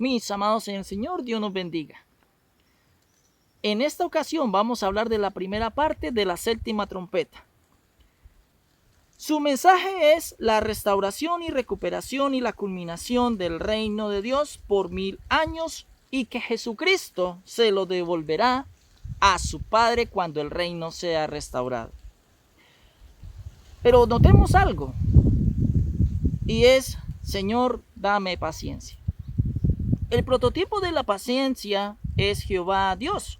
Mis amados en el Señor, Dios nos bendiga. En esta ocasión vamos a hablar de la primera parte de la séptima trompeta. Su mensaje es la restauración y recuperación y la culminación del reino de Dios por 1000 años y que Jesucristo se lo devolverá a su Padre cuando el reino sea restaurado. Pero notemos algo, y es, Señor, dame paciencia. El prototipo de la paciencia es Jehová Dios.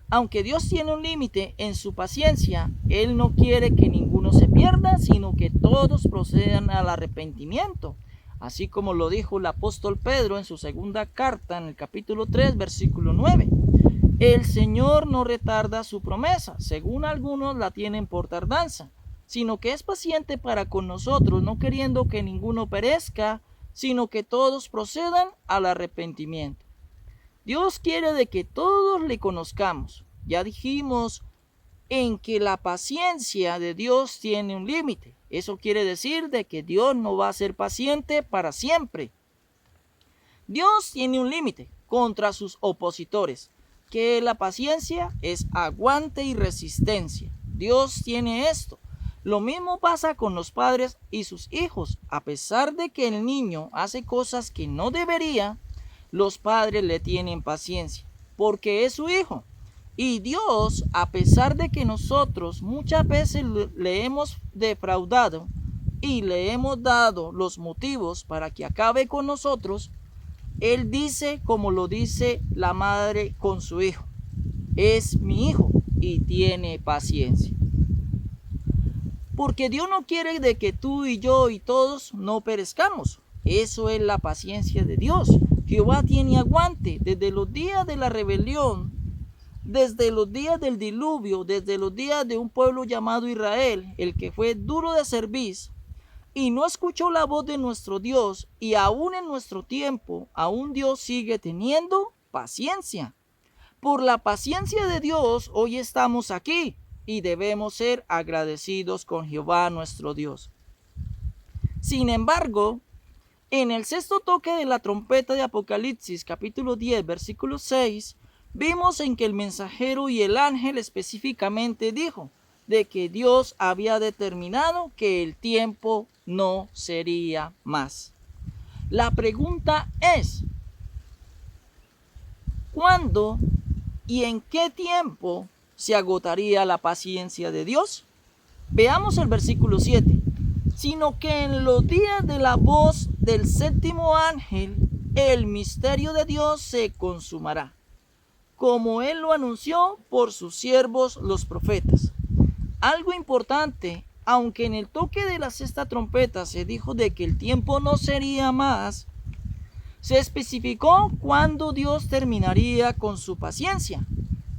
Aunque Dios tiene un límite en su paciencia, Él no quiere que ninguno se pierda, sino que todos procedan al arrepentimiento. Así como lo dijo el apóstol Pedro en su segunda carta, en el capítulo 3, versículo 9. El Señor no retarda su promesa, según algunos la tienen por tardanza, sino que es paciente para con nosotros, no queriendo que ninguno perezca, sino que todos procedan al arrepentimiento. Dios quiere de que todos le conozcamos. Ya dijimos en que la paciencia de Dios tiene un límite. Eso quiere decir de que Dios no va a ser paciente para siempre. Dios tiene un límite contra sus opositores, que la paciencia es aguante y resistencia. Dios tiene esto. Lo mismo pasa con los padres y sus hijos. A pesar de que el niño hace cosas que no debería, los padres le tienen paciencia, porque es su hijo. Y Dios, a pesar de que nosotros muchas veces le hemos defraudado y le hemos dado los motivos para que acabe con nosotros, Él dice como lo dice la madre con su hijo: es mi hijo y tiene paciencia. Porque Dios no quiere de que tú y yo y todos no perezcamos. Eso es la paciencia de Dios. Jehová tiene aguante desde los días de la rebelión, desde los días del diluvio, desde los días de un pueblo llamado Israel, el que fue duro de cerviz y no escuchó la voz de nuestro Dios, y aún en nuestro tiempo, aún Dios sigue teniendo paciencia. Por la paciencia de Dios hoy estamos aquí y debemos ser agradecidos con Jehová nuestro Dios. Sin embargo, en el sexto toque de la trompeta de Apocalipsis, capítulo 10, versículo 6, vimos en que el mensajero y el ángel específicamente dijo de que Dios había determinado que el tiempo no sería más. La pregunta es, ¿cuándo y en qué tiempo se agotaría la paciencia de Dios? Veamos el versículo 7. Sino que en los días de la voz del séptimo ángel, el misterio de Dios se consumará, como Él lo anunció por sus siervos los profetas. Algo importante, aunque en el toque de la sexta trompeta se dijo de que el tiempo no sería más, se especificó cuándo Dios terminaría con su paciencia.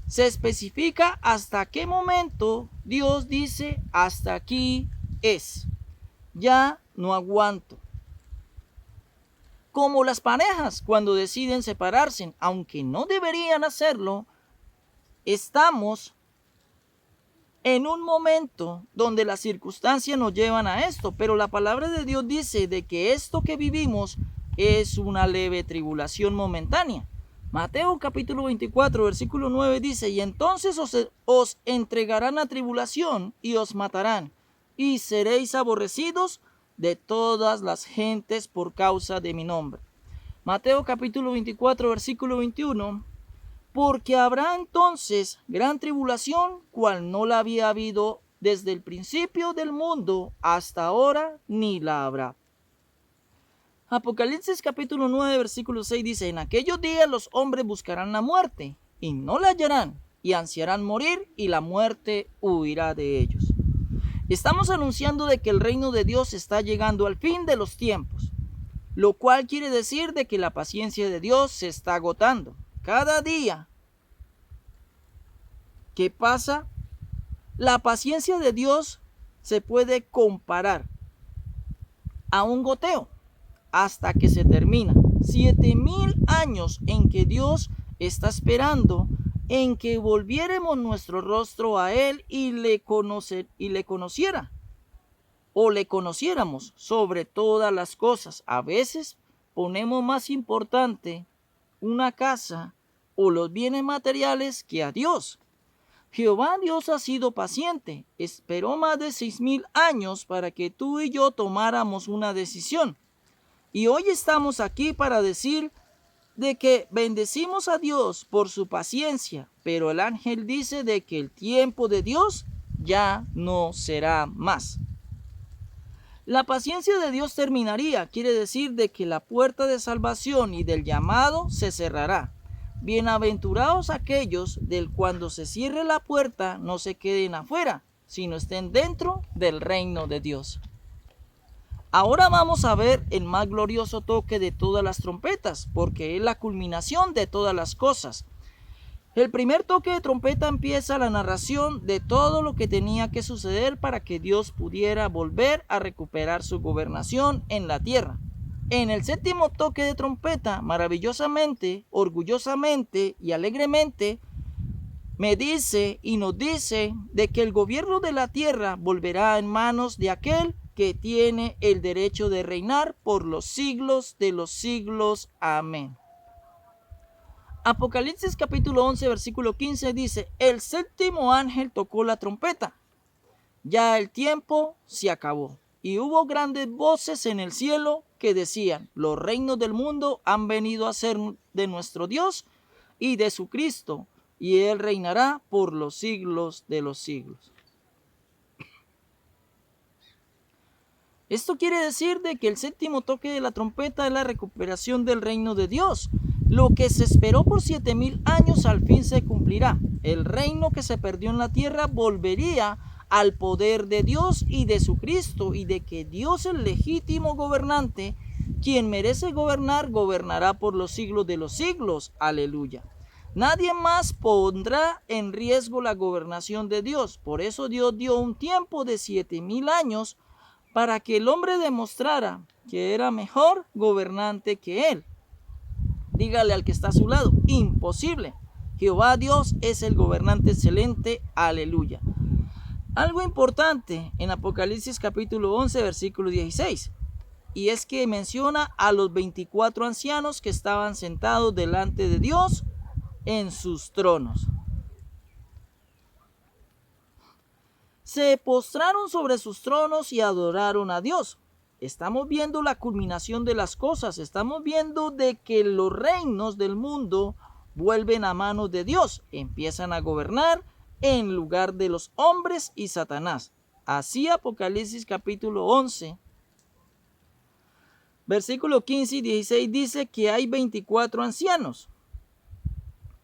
Se especifica hasta qué momento Dios dice: hasta aquí es. Ya no aguanto. Como las parejas cuando deciden separarse, aunque no deberían hacerlo, estamos en un momento donde las circunstancias nos llevan a esto, pero la palabra de Dios dice de que esto que vivimos es una leve tribulación momentánea. Mateo capítulo 24, versículo 9 dice: y entonces os entregarán a tribulación y os matarán, y seréis aborrecidos de todas las gentes por causa de mi nombre. Mateo capítulo 24, versículo 21. Porque habrá entonces gran tribulación, cual no la había habido desde el principio del mundo hasta ahora, ni la habrá. Apocalipsis capítulo 9, versículo 6 dice: en aquellos días los hombres buscarán la muerte, y no la hallarán, y ansiarán morir, y la muerte huirá de ellos. Estamos anunciando de que el reino de Dios está llegando al fin de los tiempos, lo cual quiere decir de que la paciencia de Dios se está agotando. Cada día que pasa, la paciencia de Dios se puede comparar a un goteo hasta que se termina. 7000 años en que Dios está esperando en que volviéramos nuestro rostro a Él y le conociera, o le conociéramos sobre todas las cosas. A veces ponemos más importante una casa o los bienes materiales que a Dios. Jehová Dios ha sido paciente, esperó más de 6,000 años para que tú y yo tomáramos una decisión. Y hoy estamos aquí para decir de que bendecimos a Dios por su paciencia, pero el ángel dice de que el tiempo de Dios ya no será más. La paciencia de Dios terminaría, quiere decir de que la puerta de salvación y del llamado se cerrará. Bienaventurados aquellos del cuando se cierre la puerta no se queden afuera, sino estén dentro del reino de Dios. Ahora vamos a ver el más glorioso toque de todas las trompetas, porque es la culminación de todas las cosas. El primer toque de trompeta empieza la narración de todo lo que tenía que suceder para que Dios pudiera volver a recuperar su gobernación en la tierra. En el séptimo toque de trompeta, maravillosamente, orgullosamente y alegremente, me dice y nos dice de que el gobierno de la tierra volverá en manos de aquel que tiene el derecho de reinar por los siglos de los siglos. Amén. Apocalipsis capítulo 11, versículo 15 dice, el séptimo ángel tocó la trompeta. Ya el tiempo se acabó. Y hubo grandes voces en el cielo que decían, los reinos del mundo han venido a ser de nuestro Dios y de su Cristo, y Él reinará por los siglos de los siglos. Esto quiere decir de que el séptimo toque de la trompeta es la recuperación del reino de Dios. Lo que se esperó por 7,000 años al fin se cumplirá. El reino que se perdió en la tierra volvería al poder de Dios y de su Cristo, y de que Dios, el legítimo gobernante, quien merece gobernar, gobernará por los siglos de los siglos. Aleluya. Nadie más pondrá en riesgo la gobernación de Dios. Por eso Dios dio un tiempo de 7,000 años para que el hombre demostrara que era mejor gobernante que él. Dígale al que está a su lado, imposible. Jehová Dios es el gobernante excelente. Aleluya. Algo importante en Apocalipsis capítulo 11, versículo 16. Y es que menciona a los 24 ancianos que estaban sentados delante de Dios en sus tronos. Se postraron sobre sus tronos y adoraron a Dios. Estamos viendo la culminación de las cosas. Estamos viendo de que los reinos del mundo vuelven a manos de Dios. Empiezan a gobernar en lugar de los hombres y Satanás. Así Apocalipsis capítulo 11, versículo 15 y 16 dice que hay 24 ancianos.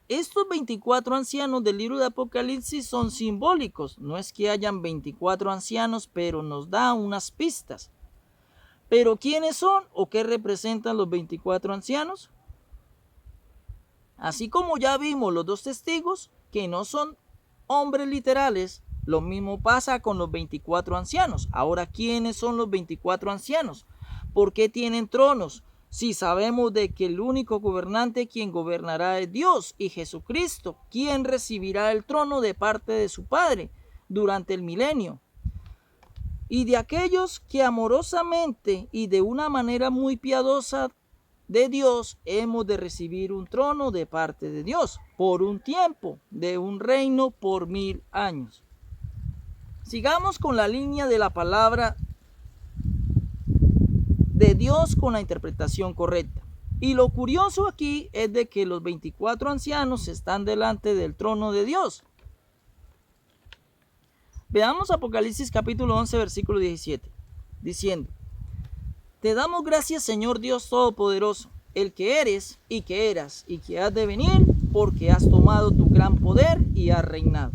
Estos 24 ancianos del libro de Apocalipsis son simbólicos. No es que hayan 24 ancianos, pero nos da unas pistas. ¿Pero quiénes son o qué representan los 24 ancianos? Así como ya vimos los dos testigos, que no son hombres literales, lo mismo pasa con los 24 ancianos. Ahora, ¿quiénes son los 24 ancianos? ¿Por qué tienen tronos? Si sabemos de que el único gobernante quien gobernará es Dios y Jesucristo, quien recibirá el trono de parte de su Padre durante el milenio. Y de aquellos que amorosamente y de una manera muy piadosa de Dios hemos de recibir un trono de parte de Dios por un tiempo, de un reino por 1000 años. Sigamos con la línea de la palabra de Dios con la interpretación correcta. Y lo curioso aquí es de que los 24 ancianos están delante del trono de Dios. Veamos Apocalipsis capítulo 11, versículo 17, diciendo, te damos gracias, Señor Dios Todopoderoso, el que eres y que eras y que has de venir, porque has tomado tu gran poder y has reinado.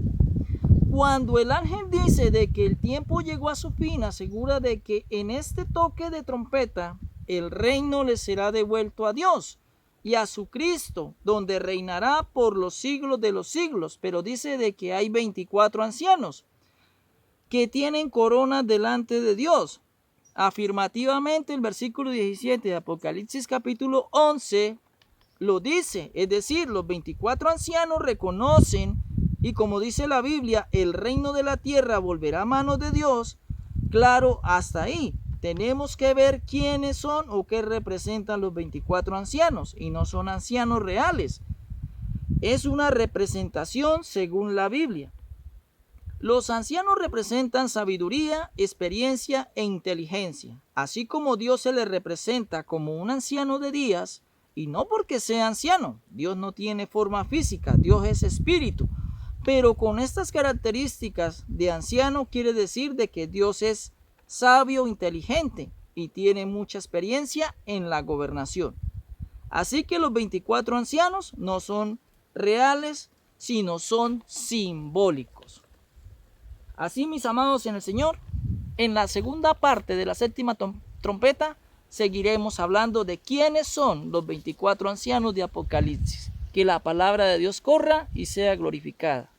Cuando el ángel dice de que el tiempo llegó a su fin, asegura de que en este toque de trompeta el reino le será devuelto a Dios y a su Cristo, donde reinará por los siglos de los siglos. Pero dice de que hay 24 ancianos que tienen coronas delante de Dios. Afirmativamente el versículo 17 de Apocalipsis capítulo 11 lo dice, es decir, los 24 ancianos reconocen, y como dice la Biblia, el reino de la tierra volverá a manos de Dios. Claro, hasta ahí. tenemos que ver quiénes son o qué representan los 24 ancianos, y no son ancianos reales. Es una representación según la Biblia. Los ancianos representan sabiduría, experiencia e inteligencia, así como Dios se le representa como un anciano de días, y no porque sea anciano. Dios no tiene forma física, Dios es espíritu, pero con estas características de anciano quiere decir de que Dios es sabio, inteligente y tiene mucha experiencia en la gobernación. Así que los 24 ancianos no son reales, sino son simbólicos. Así, mis amados en el Señor, en la segunda parte de la séptima trompeta seguiremos hablando de quiénes son los 24 ancianos de Apocalipsis. Que la palabra de Dios corra y sea glorificada.